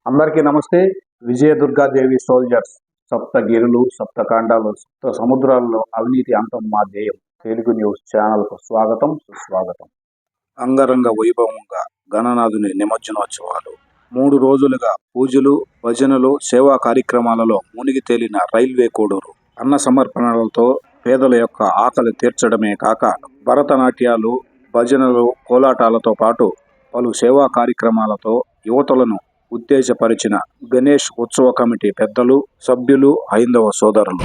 అందరికీ నమస్తే. విజయదుర్గాదేవి సోల్జర్స్ సప్తగిరులు, సప్తకాండాలు, సప్త సముద్రాల్లో అవినీతి అంతం మా ధ్యేయం. తెలుగు న్యూస్ ఛానల్కు స్వాగతం, సుస్వాగతం. అంగరంగ వైభవంగా గణనాథుని నిమజ్జనోత్సవాలు 3 రోజులుగా పూజలు, భజనలు, సేవా కార్యక్రమాలలో మునిగి తేలిన రైల్వే కోడూరు అన్న సమర్పణలతో పేదల యొక్క ఆకలి తీర్చడమే కాక భరతనాట్యాలు, భజనలు, కోలాటాలతో పాటు పలు సేవా కార్యక్రమాలతో యువతులను ఉత్తేజపరిచిన గణేష్ ఉత్సవ కమిటీ పెద్దలు, సభ్యులు, హైందవ సోదరులు.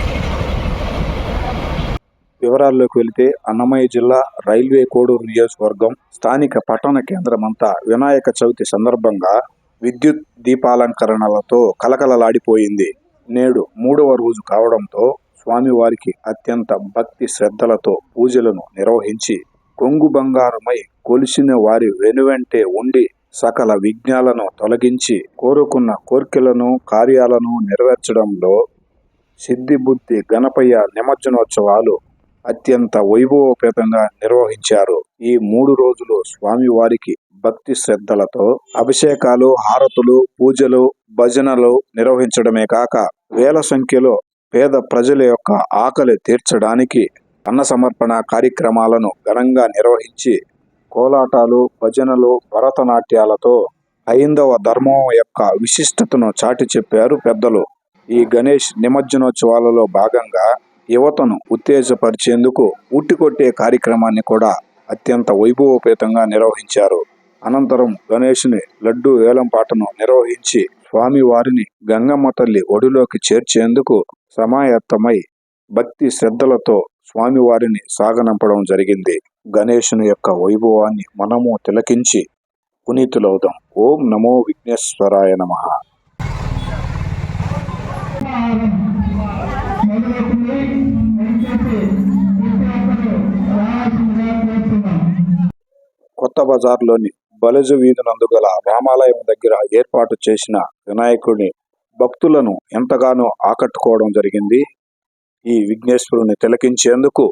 వివరాల్లోకి వెళితే అన్నమయ్య జిల్లా రైల్వే కోడూరు నియోజకవర్గం స్థానిక పట్టణ కేంద్రమంతా వినాయక చవితి సందర్భంగా విద్యుత్ దీపాలంకరణలతో కలకలలాడిపోయింది. నేడు 3వ రోజు కావడంతో స్వామివారికి అత్యంత భక్తి శ్రద్ధలతో పూజలను నిర్వహించి కొంగు బంగారమై కొలిసిన వారి వెనువెంటే ఉండి సకల విఘ్నాలను తొలగించి కోరుకున్న కోర్కెలను, కార్యాలను నెరవేర్చడంలో సిద్ధిబుద్ధి గణపయ్య నిమజ్జనోత్సవాలు అత్యంత వైభవోపేతంగా నిర్వహించారు. ఈ 3 రోజులు స్వామివారికి భక్తి శ్రద్ధలతో అభిషేకాలు, హారతులు, పూజలు, భజనలు నిర్వహించడమే కాక వేల సంఖ్యలో పేద ప్రజల యొక్క ఆకలి తీర్చడానికి అన్న సమర్పణ కార్యక్రమాలను ఘనంగా నిర్వహించి కోలాటాలు, భజనలు, భరతనాట్యాలతో హైందవ ధర్మం యొక్క విశిష్టతను చాటి చెప్పారు పెద్దలు. ఈ గణేష్ నిమజ్జనోత్సవాలలో భాగంగా యువతను ఉత్తేజపరిచేందుకు ఉట్టికొట్టే కార్యక్రమాన్ని కూడా అత్యంత వైభవోపేతంగా నిర్వహించారు. అనంతరం గణేషుని లడ్డూ వేలంపాటను నిర్వహించి స్వామివారిని గంగమ్మ తల్లి ఒడిలోకి చేర్చేందుకు సమాయత్తమై భక్తి శ్రద్ధలతో స్వామివారిని సాగనంపడం జరిగింది. గణేశుని యొక్క వైభవాన్ని మనము తిలకించి పునీతులవుదాం. ఓం నమో విఘ్నేశ్వరాయ నమః. కొత్త బజార్లోని బలజు వీధి నందు గల రామాలయం దగ్గర ఏర్పాటు చేసిన వినాయకుడిని భక్తులను ఎంతగానో ఆకట్టుకోవడం జరిగింది. ఈ విఘ్నేశ్వరుని తిలకించేందుకు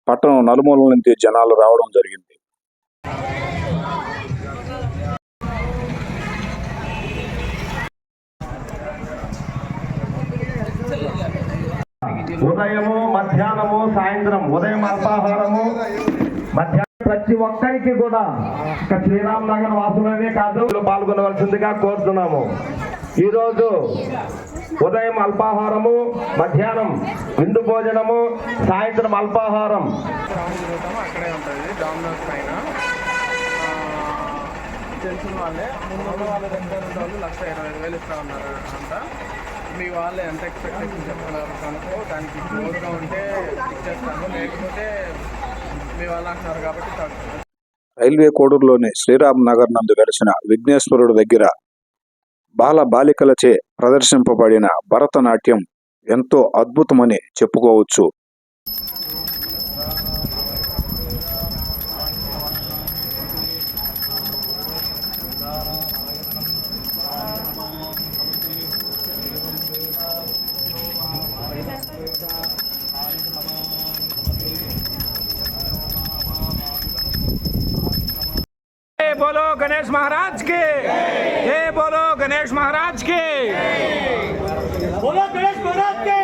పట్టణం నలుమూల నుంచి జనాలు రావడం జరిగింది. ఉదయము, మధ్యాహ్నము, సాయంత్రం, ఉదయం అల్పాహారము, మధ్యాహ్నం ప్రతి ఒక్కరికి కూడా శ్రీరామ్ నగర్ వాసులనే కాదు పాల్గొనవలసిందిగా కోరుతున్నాము. ఈరోజు ఉదయం అల్పాహారము, మధ్యాహ్నం విందు భోజనము, సాయంత్రం అల్పాహారం. అక్కడే ఉంటుంది డామినోస్ పైన. తెలిసిన వాళ్ళే ముందు వాళ్ళ దగ్గర వాళ్ళు 1,25,000 ఇస్తా ఉన్నారు అంట. మీ వాళ్ళు ఎంత ఎక్స్పెక్టేషన్ చెప్తున్నారు కనుకో దానికి క్లోజ్గా ఉంటే ఇచ్చేస్తాను, లేకపోతే మీ వాళ్ళు అంటున్నారు కాబట్టి. రైల్వే కోడూరులోని శ్రీరామ్ నగర్ నందు వెలిసిన విఘ్నేశ్వరుడు దగ్గర బాల బాలికలచే ప్రదర్శింపబడిన భరతనాట్యం ఎంతో అద్భుతమని చెప్పుకోవచ్చు. बोलो गणेश महाराज के, जय बोलो गणेश महाराज के, बोलो गणेश महाराज के।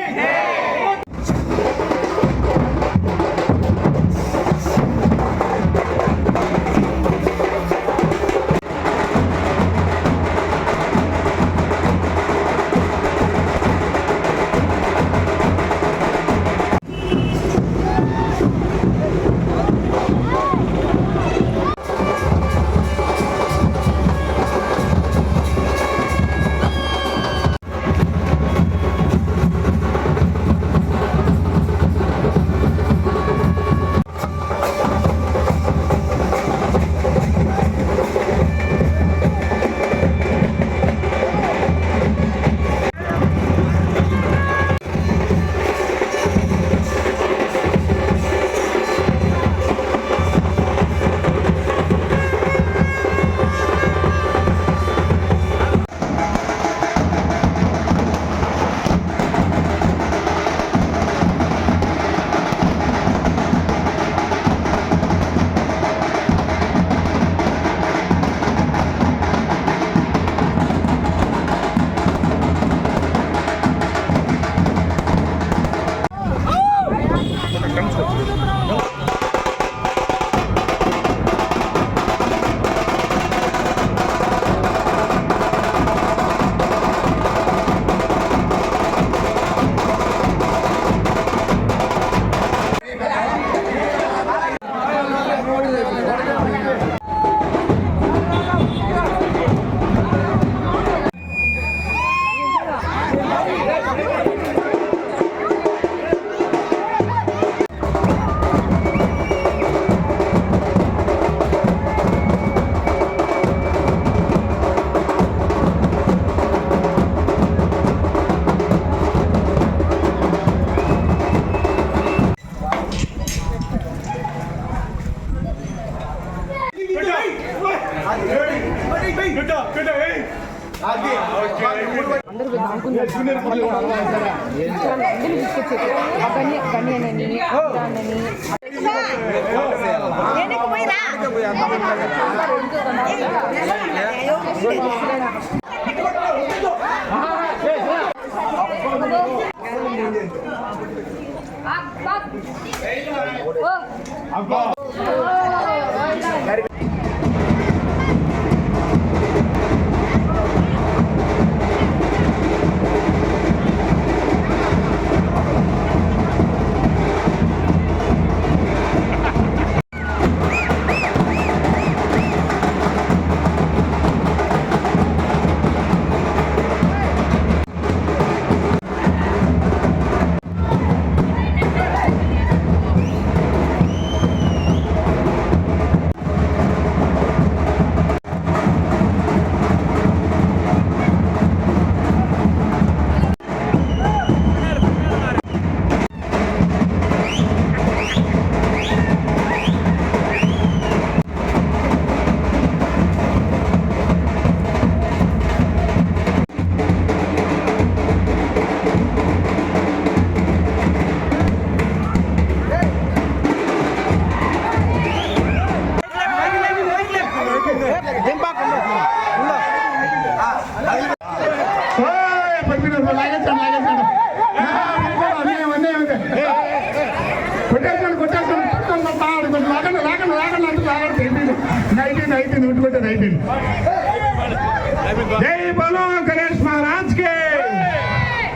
जय बोलो गणेश महाराज के,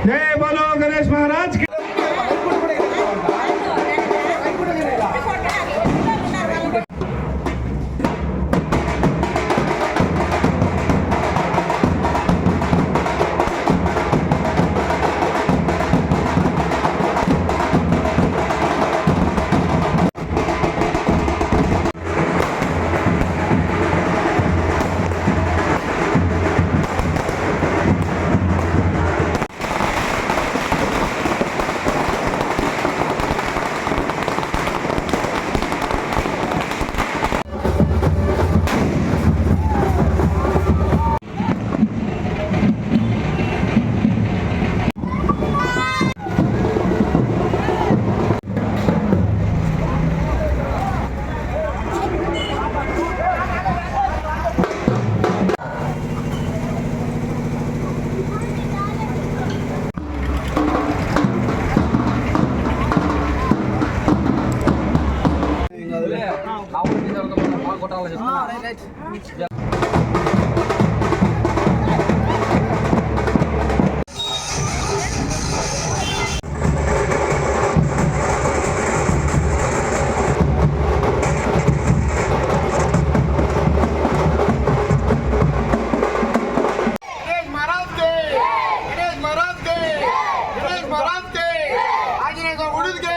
जय बोलो गणेश महाराज के। महाराज के आंजनेय को उड़द के